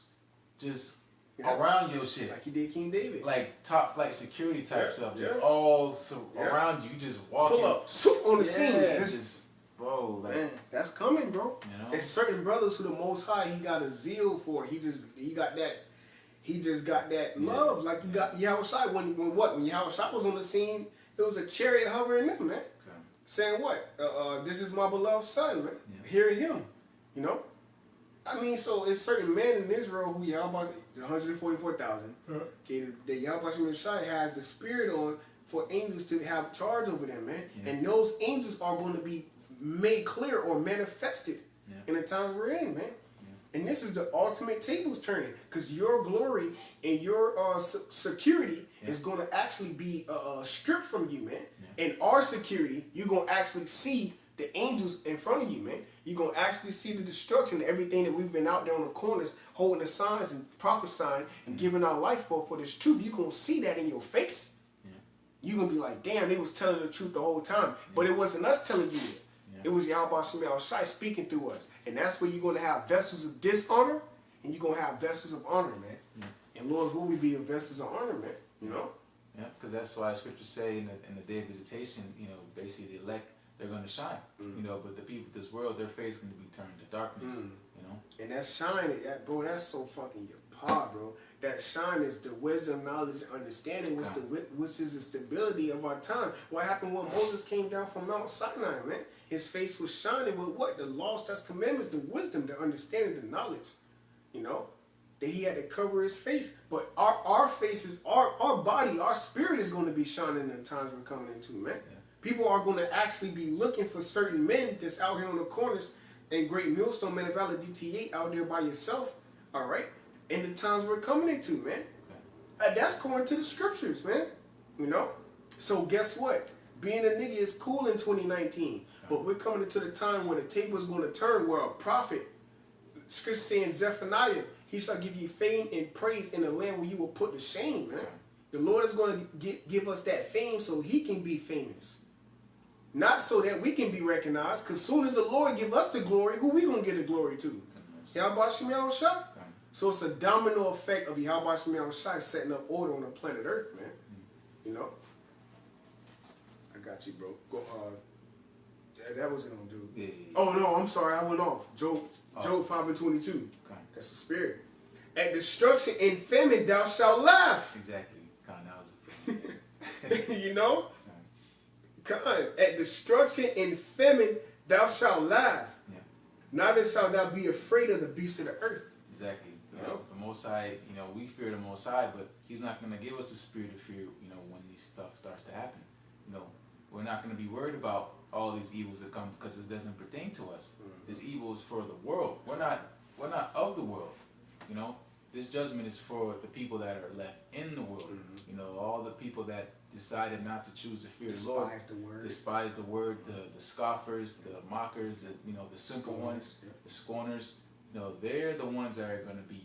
just around your shit, like he did King David, like top flight security type stuff, just all around you. You just walk pull up, swoop on the scene. Just, bro, like, man, that's coming, bro. You know, there's certain brothers who the Most High, he got a zeal for. He just got that love, like you got YAHAWASHI when YAHAWASHI was on the scene, it was a chariot hovering them, man. Okay. Saying what? This is my beloved son, man. Yeah. Hear him, you know. I mean, so it's certain men in Israel who YAHAWASHI, 144,000. Okay, the YAHAWASHI has the spirit on for angels to have charge over them, man. Yeah. And those angels are going to be made clear or manifested in the times we're in, man. And this is the ultimate tables turning, because your glory and your security is going to actually be stripped from you, man. Yeah. And our security, you're going to actually see the angels in front of you, man. You're going to actually see the destruction, everything that we've been out there on the corners holding the signs and prophesying and giving our life for this truth. You're going to see that in your face. Yeah. You're going to be like, damn, they was telling the truth the whole time. But it wasn't us telling you it. It was YAHAWASHI speaking through us. And that's where you're going to have vessels of dishonor and you're going to have vessels of honor, man. Yeah. And Lord, will we be the vessels of honor, man? You know? Yeah, because that's why scriptures say in the day of visitation, you know, basically the elect, they're going to shine. You know, but the people of this world, their face is going to be turned to darkness, you know? And that shine, bro, that's so fucking your paw, bro. That shine is the wisdom, knowledge, understanding, which is the stability of our time. What happened when Moses came down from Mount Sinai, man? His face was shining with what? The laws, statutes, commandments, the wisdom, the understanding, the knowledge. You know? That he had to cover his face. But our faces, our body, our spirit is going to be shining in the times we're coming into, man. Yeah. People are going to actually be looking for certain men that's out here on the corners and Great Millstone, Man of Valor, DT8 out there by yourself. All right? In the times we're coming into, man. That's according to the scriptures, man. You know? So guess what? Being a nigga is cool in 2019. But we're coming into the time where the table is going to turn, where a prophet, scripture saying Zephaniah, he shall give you fame and praise in the land where you will put to shame, man. The Lord is going to give us that fame so he can be famous. Not so that we can be recognized, because soon as the Lord give us the glory, who we going to get the glory to? YAHAWASHI. So it's a domino effect of YAHAWASHI setting up order on the planet Earth, man. You know? I got you, bro. Go that wasn't on Job. Yeah. Oh no, I'm sorry, I went off. Job 5:22. Okay. That's the spirit. At destruction and famine thou shalt laugh. Exactly. That was a you know? At destruction and famine thou shalt laugh. Yeah. Neither shalt thou be afraid of the beasts of the earth. Exactly. You know, the Most High, you know, we fear the Most High, but he's not going to give us a spirit of fear, you know, when these stuff starts to happen. You know, we're not going to be worried about all these evils that come because it doesn't pertain to us. This evil is for the world. We're not of the world. You know, this judgment is for the people that are left in the world. You know, all the people that decided not to choose to fear the Lord, despise the word, the scoffers, the mockers, you know, the simple ones, the scorners. You know, they're the ones that are going to be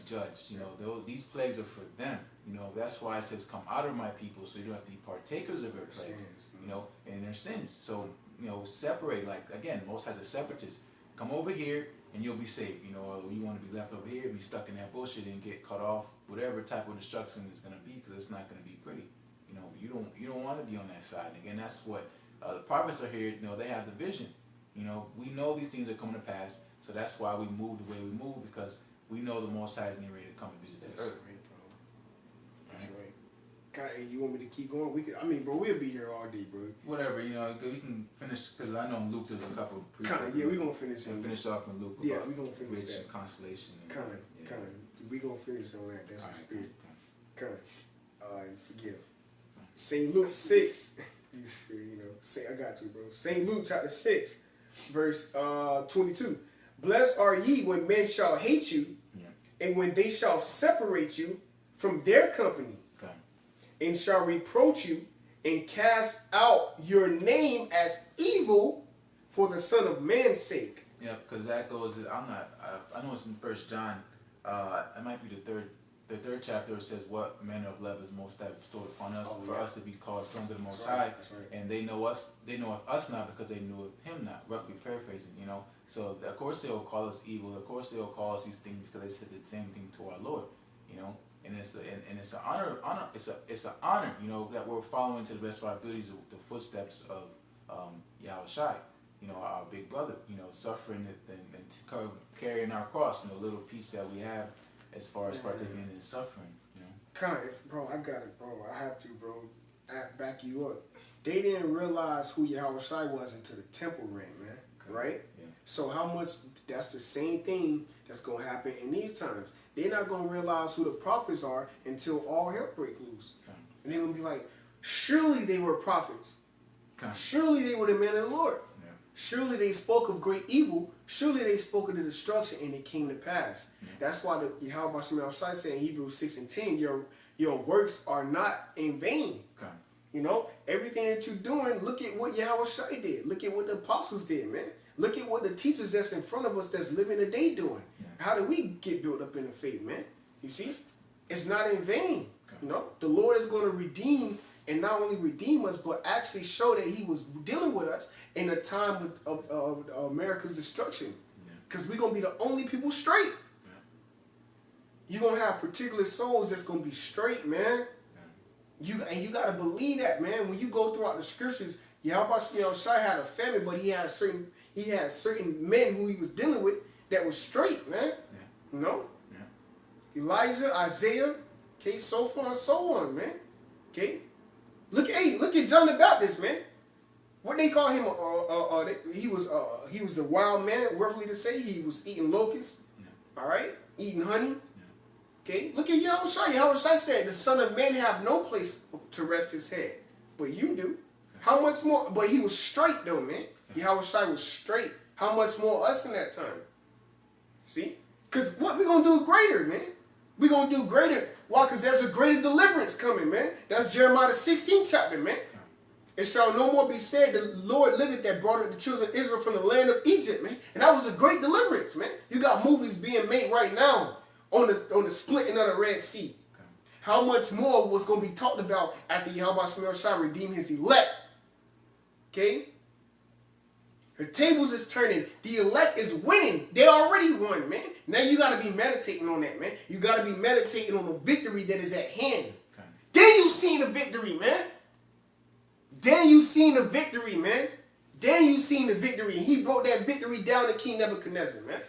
judged. You know, these plagues are for them. You know, that's why it says, come out of my people, so you don't have to be partakers of their plagues, you know, and their sins. So, you know, separate, like, again, Most High's a separatist. Come over here and you'll be saved. You know, you want to be left over here, be stuck in that bullshit and get cut off, whatever type of destruction is going to be, because it's not going to be pretty. You know, you don't want to be on that side. And again, that's what the prophets are here. You know, they have the vision. You know, we know these things are coming to pass, so that's why we move the way we move, because we know the Most High is getting ready to come and visit this earth. Right, bro. That's right. God, you want me to keep going? I mean, bro, we'll be here all day, bro. Whatever, you know, we can finish, because I know in Luke there's a couple of precepts. Yeah, we're going to finish it. Finish off in Luke. Yeah, we're going to finish that. Constellation. We're going to finish on that. That's the spirit. Forgive. St. Luke 6. You spirit, you know. Say, I got you, bro. St. Luke chapter 6, verse 22. Blessed are ye when men shall hate you, and when they shall separate you from their company, and shall reproach you, and cast out your name as evil for the Son of Man's sake. Yeah, because that goes. I know it's in First John. It might be the third chapter. It says, "What manner of love is most have bestowed upon us, for us to be called sons of the Most High." That's right. And they know us. They know of us not because they knew of Him not. Roughly paraphrasing, you know. So of course they will call us evil. Of course they will call us these things because they said the same thing to our Lord, you know. And it's an honor. It's an honor, you know, that we're following to the best of our abilities the footsteps of YAHWASHI. You know, our big brother, you know, suffering and carrying our cross and the little piece that we have as far as partaking in suffering, you know. Bro, I got it, bro. I have to, bro. I back you up. They didn't realize who YAHWASHI was until the temple ran, man. Right? Yeah. So how much, that's the same thing that's going to happen in these times. They're not going to realize who the prophets are until all hell break loose. Okay. And they're going to be like, surely they were prophets. Okay. Surely they were the men of the Lord. Surely they spoke of great evil. Surely they spoke of the destruction, and it came to pass. Yeah. That's why the YAHWASHI said in Hebrews 6 and 10, your works are not in vain. Okay. You know, everything that you're doing, look at what YAHWASHI did. Look at what the apostles did, man. Look at what the teachers that's in front of us that's living the day doing. Yeah. How do we get built up in the faith, man? You see? It's not in vain. Okay. You know, the Lord is going to redeem, and not only redeem us, but actually show that He was dealing with us in a time of America's destruction. Because we're going to be the only people straight. Yeah. You're going to have particular souls that's going to be straight, man. Yeah. You got to believe that, man. When you go throughout the scriptures, YAHWASHI had a family, but he had certain men who he was dealing with that was straight, man. Yeah. You know? Yeah. Elijah, Isaiah, okay, so forth and so on, man. Okay? Look at John the Baptist, man. What they call him? He was a wild man, roughly to say. He was eating locusts, all right, eating honey. Okay, look at YAHWASHI. YAHWASHI said, "The Son of Man have no place to rest his head, but you do." How much more? But he was straight though, man. YAHWASHI was straight. How much more us in that time? See, because what we gonna do greater, man? We gonna do greater. Why? Because there's a greater deliverance coming, man. That's Jeremiah the 16th chapter, man. It shall no more be said, the Lord liveth that brought up the children of Israel from the land of Egypt, man. And that was a great deliverance, man. You got movies being made right now on the splitting of the Red Sea. Okay. How much more was going to be talked about after YAHWASHI redeemed his elect? Okay? The tables is turning. The elect is winning. They already won, man. Now you got to be meditating on that, man. You got to be meditating on the victory that is at hand. Okay. Then you seen the victory, man. Then you seen the victory, man. Then you seen the victory. And he brought that victory down to King Nebuchadnezzar, man.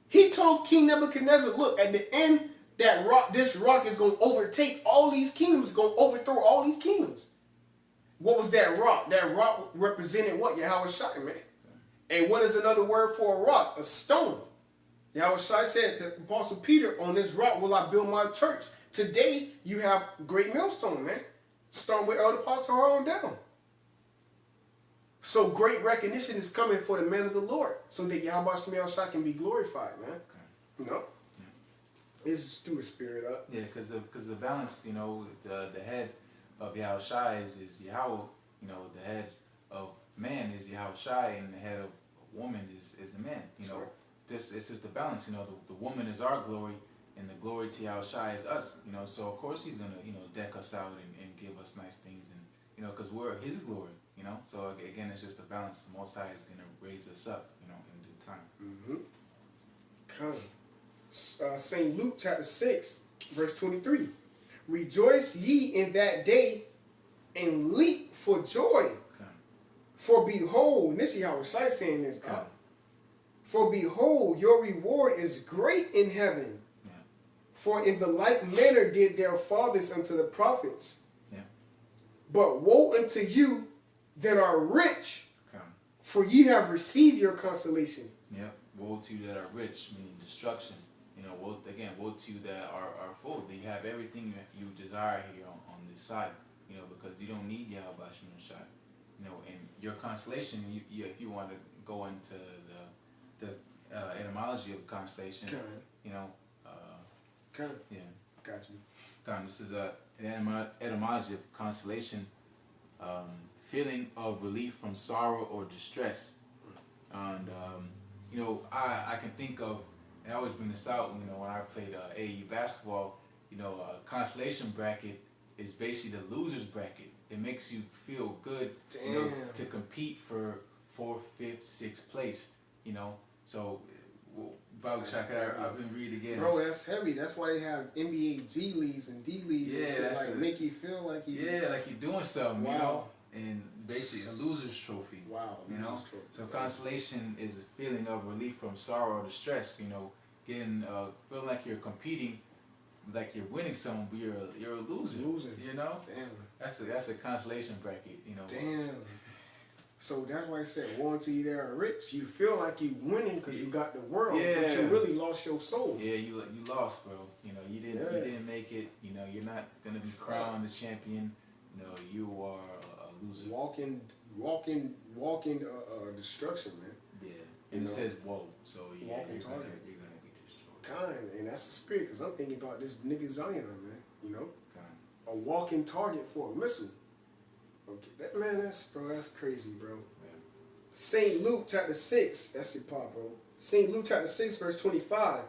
He told King Nebuchadnezzar, look, at the end, this rock is going to overtake all these kingdoms, going to overthrow all these kingdoms. What was that rock? That rock represented what? YAHWASHI, man. And what is another word for a rock? A stone. YAHWASHI said to Apostle Peter, on this rock will I build my church. Today, you have great millstone, man. Stone with Elder Apostle on down. So great recognition is coming for the men of the Lord, so that YAHWASHI can be glorified, man. Okay. You know, it's through the spirit up. Yeah, because the balance, you know, the head of YAHWASHI is Yahweh. You know, the head of man is YAHWASHI, and the head of woman is a man. You know, it's just the balance. You know, the woman is our glory, and the glory to YAHWASHI is us. You know, so of course He's gonna, you know, deck us out and give us nice things, and you know, because we're His glory. You know, so again, it's just the balance. The Most High is gonna raise us up, you know, in due time. Come. St. Luke chapter 6, verse 23. Rejoice ye in that day, and leap for joy. Okay. For behold, and this is YAHWASHI saying this. Okay. For behold, your reward is great in heaven. Yeah. For in the like manner did their fathers unto the prophets. Yeah. But woe unto you that are rich, for ye have received your consolation. Yeah, woe to you that are rich, meaning destruction. You know, woe to you that are full. That you have everything that you desire here on this side. you know, because you don't need YAHAWASHI, you know, and your constellation, if you want to go into the etymology of constellation, you know, yeah, got you. This is an etymology of constellation, feeling of relief from sorrow or distress, and you know, I can think of, and I always bring this out, you know, when I played AAU basketball, you know, constellation bracket is basically the loser's bracket. It makes you feel good, you know, to compete for 4th, 5th, 6th place, you know. So, I've been read again. Bro, that's heavy. That's why they have NBA G leagues and D leagues. Yeah, and shit, like make you feel like you. Yeah, like you're doing something. Wow. You know, and basically a loser's trophy. Wow. You know. Trophy. So constellation is a feeling of relief from sorrow or distress. You know, getting feeling like you're competing, like you're winning something, but you're a loser. You know. Damn. That's a constellation bracket. You know. Damn. So that's why I said, woe unto you that are rich. You feel like you winning because you got the world, but you really lost your soul. Yeah, you lost, bro. You know, you didn't make it. You know, you're not gonna be crowned the champion. You know, you are a loser. Walking destruction, man. Yeah, and it says woe, so you're gonna be destroyed. Kind, and that's the spirit. Cause I'm thinking about this nigga Zion, man. You know, a walking target for a missile. Okay, that's crazy, bro. Yeah. St. Luke chapter 6, that's your part, bro. St. Luke chapter 6, verse 25.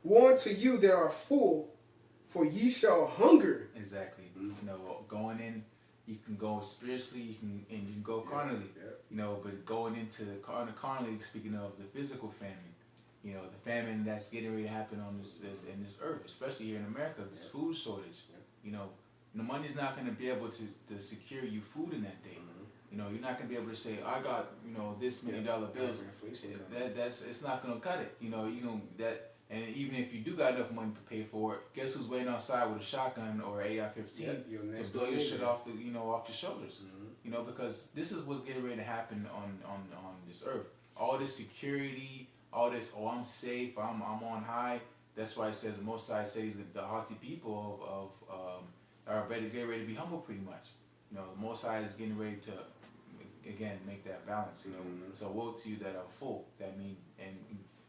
Woe unto you that are full, for ye shall hunger. Exactly. You know, going in, you can go spiritually, you can go carnally. Yeah. You know, but going into carnally, speaking of the physical famine, you know, the famine that's getting ready to happen on this earth, especially here in America, this food shortage. You know, the money's not going to be able to secure you food in that day. You know, you're not going to be able to say, I got, you know, this many dollar bills. It's not going to cut it. You know, and even if you do got enough money to pay for it, guess who's waiting outside with a shotgun or an AR-15 to blow your shit off off your shoulders. You know, because this is what's getting ready to happen on this earth. All this security, all this, oh, I'm safe, I'm on high. That's why it says, the Most High says that the haughty people are getting ready to be humble, pretty much. You know, the Most High is getting ready to, again, make that balance. You know, so woe to you that are full. That mean and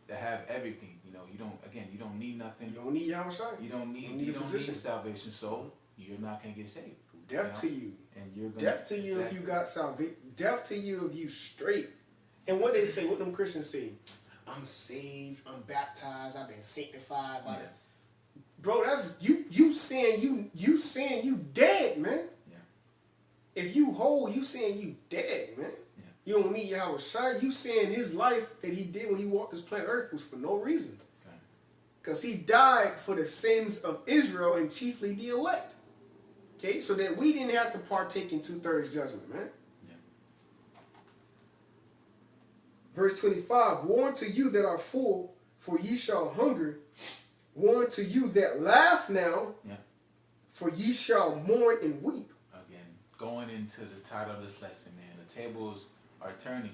that have everything. You know, you don't need nothing. You don't need YAHAWASHI. You don't need salvation. So you're not gonna get saved. Death to you. And you're gonna death to you if you got salvation. Death to you if you straight. And what they say, what them Christians say, I'm saved, I'm baptized, I've been sanctified by Bro, that's you saying you dead, man. Yeah. If you whole, you saying you dead, man. Yeah. You don't need YAHAWASHI. You saying his life that he did when he walked this planet Earth was for no reason. Because he died for the sins of Israel and chiefly the elect. Okay, so that we didn't have to partake in 2/3 judgment, man. Yeah. Verse 25, woe unto you that are full, for ye shall hunger. Woe unto you that laugh now, for ye shall mourn and weep. Again, going into the title of this lesson, man, the tables are turning.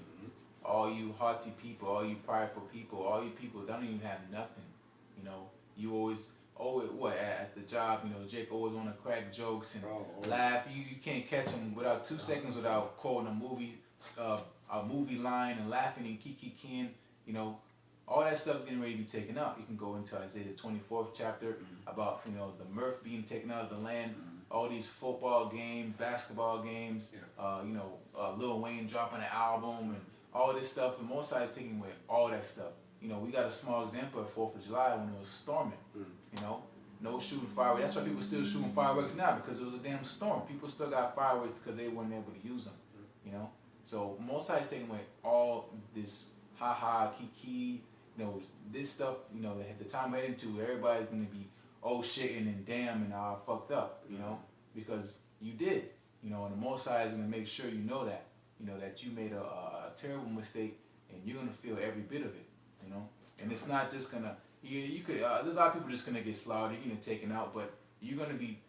All you haughty people, all you prideful people, all you people don't even have nothing. You know, you always at the job, you know, Jake always want to crack jokes and laugh. You can't catch him without 2 seconds without quoting a movie line and laughing and kikiing. You know, all that stuff's getting ready to be taken out. You can go into Isaiah the 24th chapter about, you know, the mirth being taken out of the land. All these football games, basketball games, you know, Lil Wayne dropping an album and all this stuff. And Most High is taking away all that stuff. You know, we got a small example of 4th of July when it was storming. You know, no shooting fireworks. That's why people still shooting fireworks now, because it was a damn storm. People still got fireworks because they weren't able to use them. You know, so Most High is taking away all this kiki. You know, this stuff. You know, the time we're heading to, everybody's gonna be shitting and damn and I fucked up. You know, because you did. You know, and the Most High is gonna make sure you know that. You know that you made a terrible mistake, and you're gonna feel every bit of it. You know, and it's not just gonna. You could. There's a lot of people just gonna get slaughtered, you're gonna taken out, but you're gonna be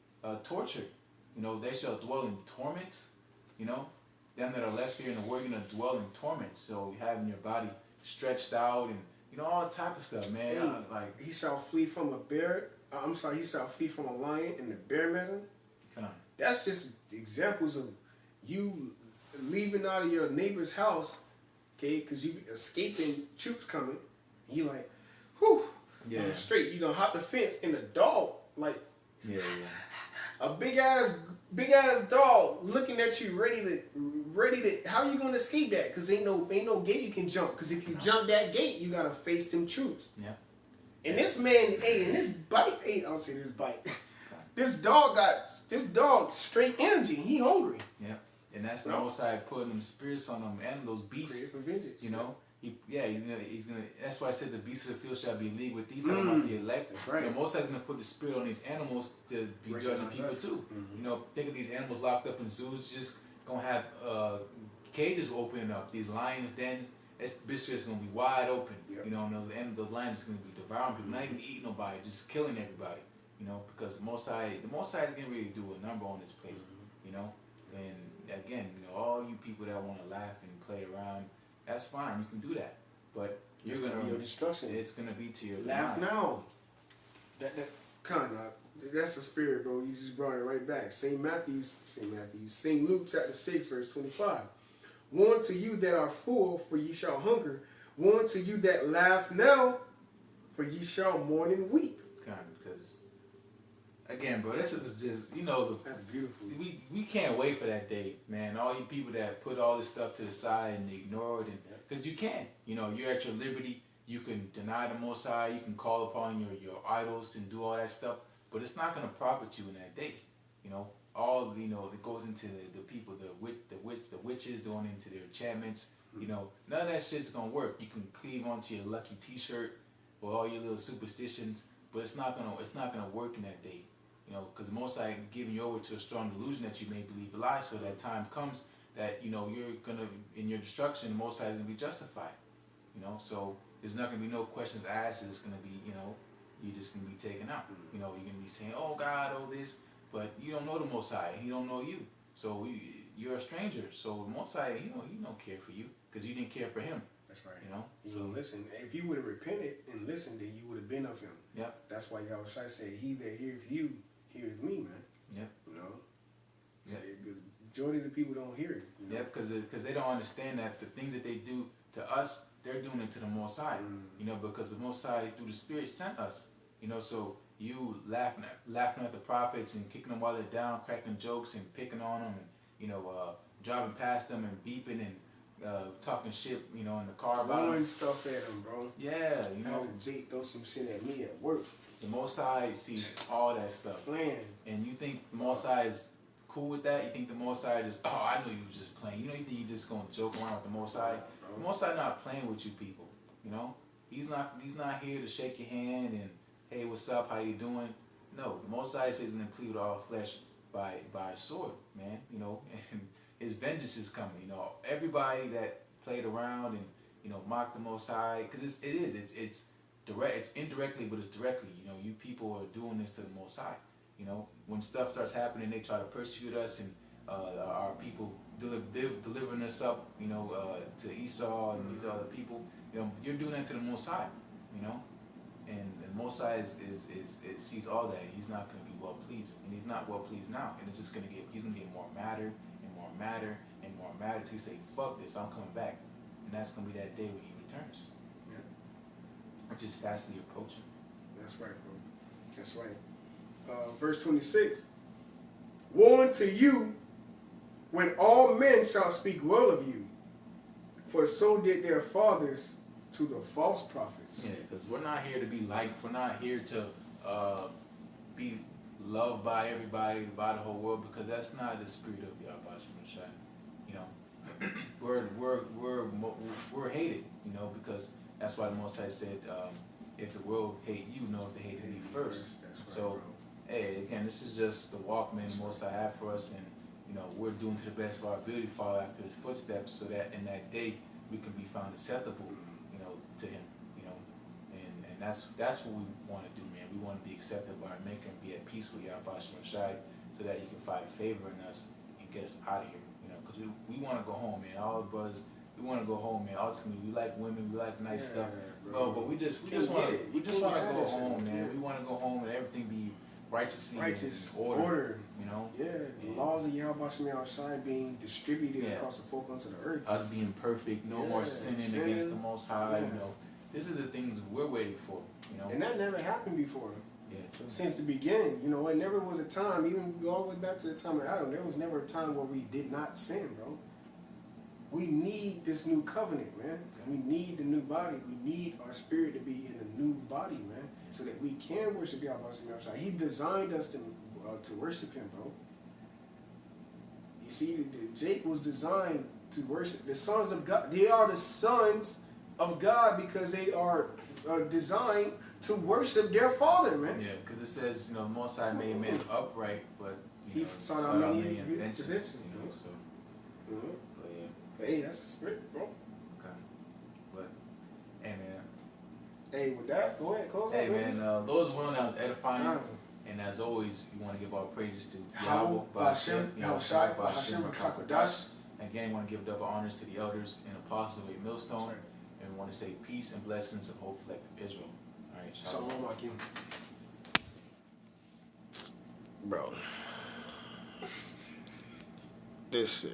tortured. You know, they shall dwell in torments. You know, them that are left here in the world, you're gonna dwell in torments. So you having your body stretched out and all type of stuff, man. Hey, like he shall flee from a bear. He shall flee from a lion and the bear met him. That's just examples of you leaving out of your neighbor's house, okay, because you escaping troops coming. You like, whew, I'm straight. You don't hop the fence and a dog, like, a big ass dog looking at you, ready to. How are you gonna escape that? Because ain't no gate you can jump. Because if you jump that gate, you gotta face them troops. Yeah. And this man, and this bite, I don't say this bite. This dog straight energy. He hungry. Yeah. And that's the Most High putting them spirits on them and those beasts. Create for vengeance. You know? He's gonna. That's why I said the beasts of the field shall be in league with thee. Talking about the elect. That's right. The Most High is gonna put the spirit on these animals to be judging people too. You know, think of these animals locked up in zoos, just gonna have cages opening up. These lions' dens. This bitch is gonna be wide open. Yep. You know, and those lions is gonna be devouring people, not even eating nobody, just killing everybody. You know, because the Most High is gonna really do a number on this place. You know, and again, you know, all you people that want to laugh and play around, that's fine. You can do that, but you're gonna be your destruction. It's gonna be to your laugh demise. now. That kind of that's the spirit, bro. You just brought it right back. St. Luke chapter 6 verse 25. Woe unto you that are full, for ye shall hunger. Woe unto you that laugh now, for ye shall mourn and weep. Because again, bro, this is just, you know, that's beautiful. We can't wait for that day, man. All you people that put all this stuff to the side and ignore it, and because you can, you know, you're at your liberty. You can deny the Most High. You can call upon your idols and do all that stuff, but it's not going to profit you in that day. You know, all, you know, it goes into the people, the witches going into their enchantments. You know, none of that shit's gonna work. You can cleave onto your lucky T-shirt or all your little superstitions, but it's not gonna work in that day. You know, because the Most High giving you over to a strong delusion that you may believe a lie, so that time comes that, you know, you're gonna, in your destruction, the Most High is gonna be justified. You know, so there's not gonna be no questions asked. It's gonna be, you know, you're just gonna be taken out. You know, you're gonna be saying, oh God, oh this. But you don't know the Most High. He don't know you. So you're a stranger. So the Most High, you know, he don't care for you because you didn't care for him. That's right. You know? So listen, if you would have repented and listened, then you would have been of him. Yep. That's why YAHWASHI said, he that heareth you, heareth me, man. Yep. You know? Yep. The majority of the people don't hear it. You know? Yep, because they don't understand that the things that they do to us, they're doing it to the Most High. You know, because the Most High, through the Spirit, sent us. You know, so you laughing at the prophets and kicking them while they're down, cracking jokes and picking on them, and, you know, driving past them and beeping and talking shit, you know, in the car about throwing stuff at them, bro. Yeah, you know. Jake throw some shit at me at work. The Most High sees all that stuff. Playing. And you think the Most High is cool with that? You think the Most High just, oh, I know you were just playing. You know, you think you just gonna joke around with the Most High? The Most High not playing with you people. You know, he's not here to shake your hand and, hey, what's up? How you doing? No, the Most High says he's gonna plead with all flesh by a sword, man. You know, and his vengeance is coming. You know, everybody that played around and, you know, mocked the Most High, because it's direct, it's indirectly, but it's directly. You know, you people are doing this to the Most High. You know, when stuff starts happening, they try to persecute us, and our people delivering us up, you know, to Esau and these other people. You know, you're doing that to the Most High. You know. And Most High sees all that. He's not going to be well pleased, and he's not well pleased now. And it's just he's gonna get more madder and more madder and more madder until he say, "Fuck this, I'm coming back." And that's gonna be that day when he returns. Yeah. Which is fastly approaching. That's right, bro. That's right. Verse 26. Woe unto you when all men shall speak well of you, for so did their fathers to the false prophets. Yeah, because we're not here to be liked. We're not here to be loved by everybody, by the whole world, because that's not the spirit of YAHAWASHI. You know, we're hated. You know, because that's why the Most High said, if the world hate you, know if they hated me first. That's right, so, bro. Hey, again, this is just the walkman the Most High have for us, and you know, we're doing to the best of our ability to follow after His footsteps, so that in that day we can be found acceptable. To him, you know, and that's what we want to do, man. We want to be accepted by our Maker and be at peace with YAHAWASHI, so that He can find favor in us and get us out of here, you know, because we want to go home, man. All the brothers, we want to go home, man. Ultimately, we like women, we like nice stuff, bro. But we just want to go home, man. We want to go home and everything be righteous order. You know? Yeah, the laws of YAHAWASHI being distributed across the four corners of the earth. Us being perfect, no more sinning against the Most High, you know. This is the things we're waiting for, you know. And that never happened before. Yeah, true. Since the beginning, you know, it never was a time, even all the way back to the time of Adam, there was never a time where we did not sin, bro. We need this new covenant, man. We need the new body. We need our spirit to be in a new body, man, so that we can worship YAHAWASHI. He designed us to worship him, bro. You see, Jake was designed to worship the sons of God. They are the sons of God because they are designed to worship their Father, man. Yeah, because it says, you know, the Most High made men upright, but he sought out many inventions, you know, so. But yeah. Hey, that's the spirit, bro. Okay. But, hey, man. Hey, with that, go ahead, close Hey, out, man, those were that was edifying. And as always, we want to give our praises to YAHAWASHI. Again, we want to give double honors to the elders and apostles of Millstone. And we want to say peace and blessings of whole collective Israel. All right, shalom. Bro. This shit.